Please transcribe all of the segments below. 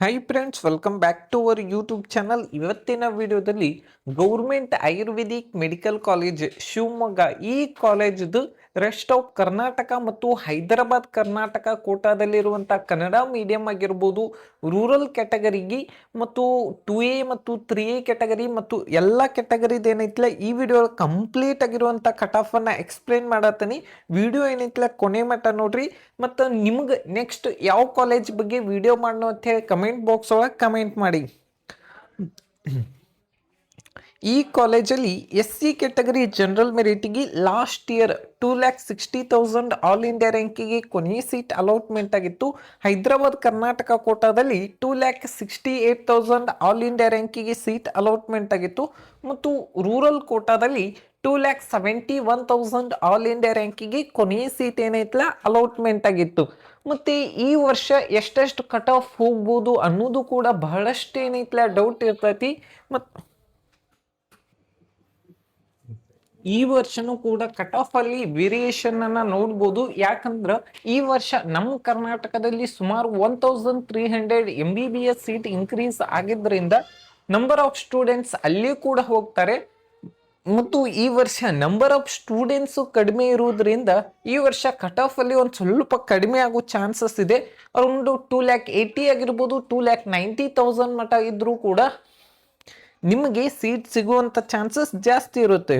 Hi friends, welcome back to our YouTube channel. ಇವತ್ತಿನ ವಿಡಿಯೋದಲ್ಲಿ government ayurvedic medical college Shivamogga ಈ ಕಾಲೇಜ್ದು ರೆಸ್ಟ್ ಆಫ್ ಕರ್ನಾಟಕ ಮತ್ತು ಹೈದರಾಬಾದ್ ಕರ್ನಾಟಕ ಕೋಟಾದಲ್ಲಿರುವಂಥ ಕನ್ನಡ ಮೀಡಿಯಂ ಆಗಿರ್ಬೋದು, ರೂರಲ್ ಕ್ಯಾಟಗರಿಗೆ ಮತ್ತು 2A ಮತ್ತು 3A ಕ್ಯಾಟಗರಿ ಮತ್ತು ಎಲ್ಲ ಕ್ಯಾಟಗರಿದು ಏನೈತಿಲ್ಲ ಈ ವಿಡಿಯೋ ಕಂಪ್ಲೀಟ್ ಆಗಿರುವಂಥ ಕಟ್ ಆಫ್ ಅನ್ನ ಎಕ್ಸ್ಪ್ಲೇನ್ ಮಾಡತ್ತೀನಿ. ವಿಡಿಯೋ ಏನೈತಿಲ್ಲ ಕೊನೆ ಮಟ್ಟ ನೋಡ್ರಿ. ಮತ್ತು ನಿಮ್ಗೆ ನೆಕ್ಸ್ಟ್ ಯಾವ ಕಾಲೇಜ್ ಬಗ್ಗೆ ವಿಡಿಯೋ ಮಾಡೋ ಅಂತ ಹೇಳಿ ಕಮೆಂಟ್ ಬಾಕ್ಸ್ ಒಳಗೆ ಕಮೆಂಟ್ ಮಾಡಿ. ಈ ಕಾಲೇಜಲ್ಲಿ SC ಕ್ಯಾಟಗರಿ ಜನರಲ್ ಮೆರಿಟಿಗೆ ಲಾಸ್ಟ್ ಇಯರ್ 2,60,000 ಆಲ್ ಇಂಡಿಯಾ ರ್ಯಾಂಕಿಗೆ ಕೊನೆಯ ಸೀಟ್ ಅಲಾಟ್ಮೆಂಟ್ ಆಗಿತ್ತು. ಹೈದರಾಬಾದ್ ಕರ್ನಾಟಕ ಕೋಟಾದಲ್ಲಿ 2,68,000 ಆಲ್ ಇಂಡಿಯಾ ರ್ಯಾಂಕಿಗೆ ಸೀಟ್ ಅಲಾಟ್ಮೆಂಟ್ ಆಗಿತ್ತು. ಮತ್ತು ರೂರಲ್ ಕೋಟಾದಲ್ಲಿ 2,71,000 ಆಲ್ ಇಂಡಿಯಾ ರ್ಯಾಂಕಿಗೆ ಕೊನೆಯ ಸೀಟ್ ಏನೈತಲ್ಲ ಅಲಾಟ್ಮೆಂಟ್ ಆಗಿತ್ತು. ಮತ್ತು ಈ ವರ್ಷ ಎಷ್ಟೆಷ್ಟು ಕಟ್ ಆಫ್ ಹೋಗ್ಬೋದು ಅನ್ನೋದು ಕೂಡ ಬಹಳಷ್ಟು ಏನೈತಲ್ಲ ಡೌಟ್ ಇರ್ತೈತಿ. ಮತ್ತು ಈ ವರ್ಷನೂ ಕೂಡ ಕಟ್ ಆಫ್ ಅಲ್ಲಿ ವೇರಿಯೇಷನ್ ಅನ್ನ ನೋಡ್ಬೋದು. ಯಾಕಂದ್ರೆ ಈ ವರ್ಷ ನಮ್ಮ ಕರ್ನಾಟಕದಲ್ಲಿ ಸುಮಾರು 1,300 MBBS ಸೀಟ್ ಇನ್ಕ್ರೀಸ್ ಆಗಿದ್ದರಿಂದ ನಂಬರ್ ಆಫ್ ಸ್ಟೂಡೆಂಟ್ಸ್ ಅಲ್ಲಿ ಕೂಡ ಹೋಗ್ತಾರೆ. ಮತ್ತು ಈ ವರ್ಷ ನಂಬರ್ ಆಫ್ ಸ್ಟೂಡೆಂಟ್ಸ್ ಕಡಿಮೆ ಇರುವುದರಿಂದ ಈ ವರ್ಷ ಕಟ್ ಆಫ್ ಅಲ್ಲಿ ಒಂದು ಸ್ವಲ್ಪ ಕಡಿಮೆ ಆಗೋ ಚಾನ್ಸಸ್ ಇದೆ. ಅರೌಂಡ್ 2,80,000 ಆಗಿರ್ಬೋದು, 2,90,000 ಮಟ್ಟ ಇದ್ರೂ ಕೂಡ ನಿಮಗೆ ಸೀಟ್ ಸಿಗುವಂತ ಚಾನ್ಸಸ್ ಜಾಸ್ತಿ ಇರುತ್ತೆ.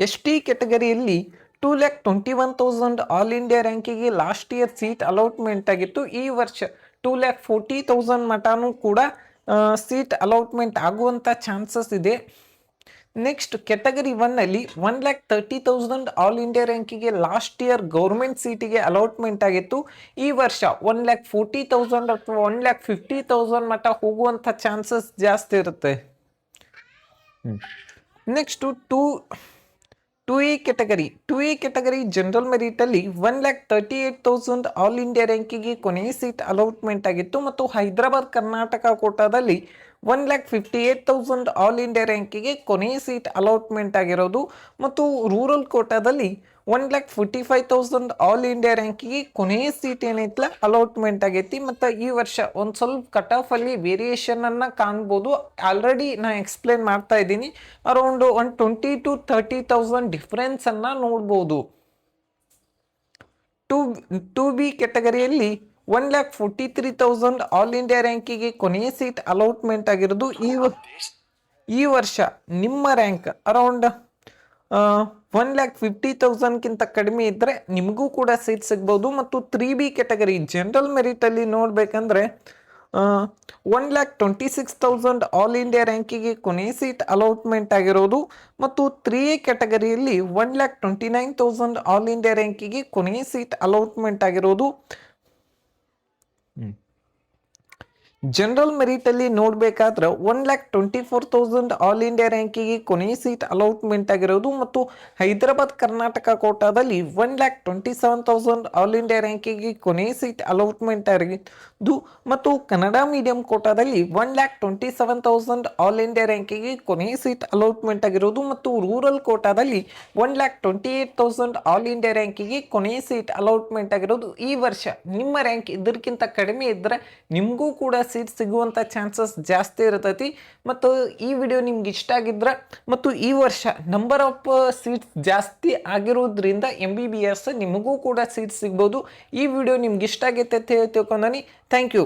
ST ಕ್ಯಾಟಗರಿಯಲ್ಲಿ 2,21,000 ಆಲ್ ಇಂಡಿಯಾ ರ್ಯಾಂಕಿಗೆ ಲಾಸ್ಟ್ ಇಯರ್ ಸೀಟ್ ಅಲಾಟ್ಮೆಂಟ್ ಆಗಿತ್ತು. ಈ ವರ್ಷ 2,40,000 ಮಟನೂ ಕೂಡ ಸೀಟ್ ಅಲಾಟ್ಮೆಂಟ್ ಆಗುವಂಥ ಚಾನ್ಸಸ್ ಇದೆ. ನೆಕ್ಸ್ಟ್ ಕ್ಯಾಟಗರಿ 1ಅಲ್ಲಿ 1,30,000 ಆಲ್ ಇಂಡಿಯಾ ರ್ಯಾಂಕಿಗೆ ಲಾಸ್ಟ್ ಇಯರ್ ಗೌರ್ಮೆಂಟ್ ಸೀಟಿಗೆ ಅಲಾಟ್ಮೆಂಟ್ ಆಗಿತ್ತು. ಈ ವರ್ಷ 1,40,000 ಅಥವಾ 1,50,000 ಮಟ್ಟ ಹೋಗುವಂಥ ಚಾನ್ಸಸ್ ಜಾಸ್ತಿ ಇರುತ್ತೆ. Next 2A category general merit ಅಲ್ಲಿ 1,38,000 ಆಲ್ ಇಂಡಿಯಾ ರ್ಯಾಂಕಿಗೆ ಕೊನೆಯ ಸೀಟ್ ಅಲಾಟ್ಮೆಂಟ್ ಆಗಿತ್ತು. ಮತ್ತು ಹೈದರಾಬಾದ್ ಕರ್ನಾಟಕ ಕೋಟಾದಲ್ಲಿ 1,58,000 ಆಲ್ ಇಂಡಿಯಾ ರ್ಯಾಂಕಿಗೆ ಕೊನೆಯ ಸೀಟ್ ಅಲಾಟ್ಮೆಂಟ್ ಆಗಿರೋದು. ಮತ್ತು ರೂರಲ್ ಕೋಟಾದಲ್ಲಿ 1,45,000 ಆಲ್ ಇಂಡಿಯಾ ರ್ಯಾಂಕಿಗೆ ಕೊನೆಯ ಸೀಟ್ ಏನೈತಲ್ಲ ಅಲಾಟ್ಮೆಂಟ್ ಆಗೈತಿ. ಮತ್ತು ಈ ವರ್ಷ ಒಂದು ಸ್ವಲ್ಪ ಕಟ್ ಆಫ್ ಅಲ್ಲಿ ವೇರಿಯೇಷನ್ ಅನ್ನ ಕಾಣ್ಬೋದು. ಆಲ್ರೆಡಿ ನಾ ಎಕ್ಸ್ಪ್ಲೇನ್ ಮಾಡ್ತಾ ಇದ್ದೀನಿ. ಅರೌಂಡ್ 20,000 to 30,000 ಡಿಫ್ರೆನ್ಸ್ ಅನ್ನ ನೋಡ್ಬೋದು. 2B ಕ್ಯಾಟಗರಿಯಲ್ಲಿ 1,43,000 ಆಲ್ ಇಂಡಿಯಾ ರ್ಯಾಂಕಿಗೆ ಕೊನೆಯ ಸೀಟ್ ಅಲಾಟ್ಮೆಂಟ್ ಆಗಿರೋದು. ಈ ವರ್ಷ ನಿಮ್ಮ ರ್ಯಾಂಕ್ ಅರೌಂಡ್ 1,50,000ಕಿಂತ ಕಡಿಮೆ ಇದ್ದರೆ ನಿಮಗೂ ಕೂಡ ಸೀಟ್ ಸಿಗ್ಬೋದು. ಮತ್ತು 3B ಕ್ಯಾಟಗರಿ ಜನರಲ್ ಮೆರಿಟ್ ಅಲ್ಲಿ ನೋಡ್ಬೇಕಂದ್ರೆ 1,26,000 ಆಲ್ ಇಂಡಿಯಾ ರ್ಯಾಂಕಿಗೆ ಕೊನೆಯ ಸೀಟ್ ಅಲಾಟ್ಮೆಂಟ್ ಆಗಿರೋದು. ಮತ್ತು 3A ಕ್ಯಾಟಗರಿಯಲ್ಲಿ 1,29,000 ಆಲ್ ಇಂಡಿಯಾ ರ್ಯಾಂಕಿಗೆ ಕೊನೆಯ ಸೀಟ್ ಅಲಾಟ್ಮೆಂಟ್ ಆಗಿರೋದು. ಜನರಲ್ ಮೆರಿಟ್ ಅಲ್ಲಿ ನೋಡ್ಬೇಕಾದ್ರೆ 1,24,000 ಆಲ್ ಇಂಡಿಯಾ ರ್ಯಾಂಕಿಗೆ ಕೊನೆಯ ಸೀಟ್ ಅಲಾಟ್ಮೆಂಟ್ ಆಗಿರೋದು. ಮತ್ತು ಹೈದರಾಬಾದ್ ಕರ್ನಾಟಕ ಕೋಟಾದಲ್ಲಿ 1,27,000 ಆಲ್ ಇಂಡಿಯಾ ರ್ಯಾಂಕಿಗೆ ಕೊನೆಯ ಸೀಟ್ ಅಲಾಟ್ಮೆಂಟ್ ಆಗಿದ್ದು. ಮತ್ತು ಕನ್ನಡ ಮೀಡಿಯಂ ಕೋಟಾದಲ್ಲಿ 1,27,000 ಆಲ್ ಇಂಡಿಯಾ ರ್ಯಾಂಕಿಗೆ ಕೊನೆಯ ಸೀಟ್ ಅಲಾಟ್ಮೆಂಟ್ ಆಗಿರೋದು. ಮತ್ತು ರೂರಲ್ ಕೋಟಾದಲ್ಲಿ 1,28,000 ಆಲ್ ಇಂಡಿಯಾ ರ್ಯಾಂಕಿಗೆ ಕೊನೆಯ ಸೀಟ್ ಅಲಾಟ್ಮೆಂಟ್ ಆಗಿರೋದು. ಈ ವರ್ಷ ನಿಮ್ಮ ರ್ಯಾಂಕ್ ಇದಕ್ಕಿಂತ ಕಡಿಮೆ ಇದ್ದರೆ ನಿಮಗೂ ಕೂಡ ಸೀಟ್ ಸಿಗುವಂಥ ಚಾನ್ಸಸ್ ಜಾಸ್ತಿ ಇರ್ತೈತಿ. ಮತ್ತು ಈ ವಿಡಿಯೋ ನಿಮ್ಗೆ ಇಷ್ಟ ಆಗಿದ್ರೆ ಮತ್ತು ಈ ವರ್ಷ ನಂಬರ್ ಆಫ್ ಸೀಟ್ಸ್ ಜಾಸ್ತಿ ಆಗಿರೋದ್ರಿಂದ MBBS ನಿಮಗೂ ಕೂಡ ಸೀಟ್ ಸಿಗ್ಬೋದು. ಈ ವಿಡಿಯೋ ನಿಮ್ಗೆ ಇಷ್ಟ ಆಗೈತೆ ಅಂತ ಹೇಳಿ ತಿಳ್ಕೊಂಡನಿ. Thank you.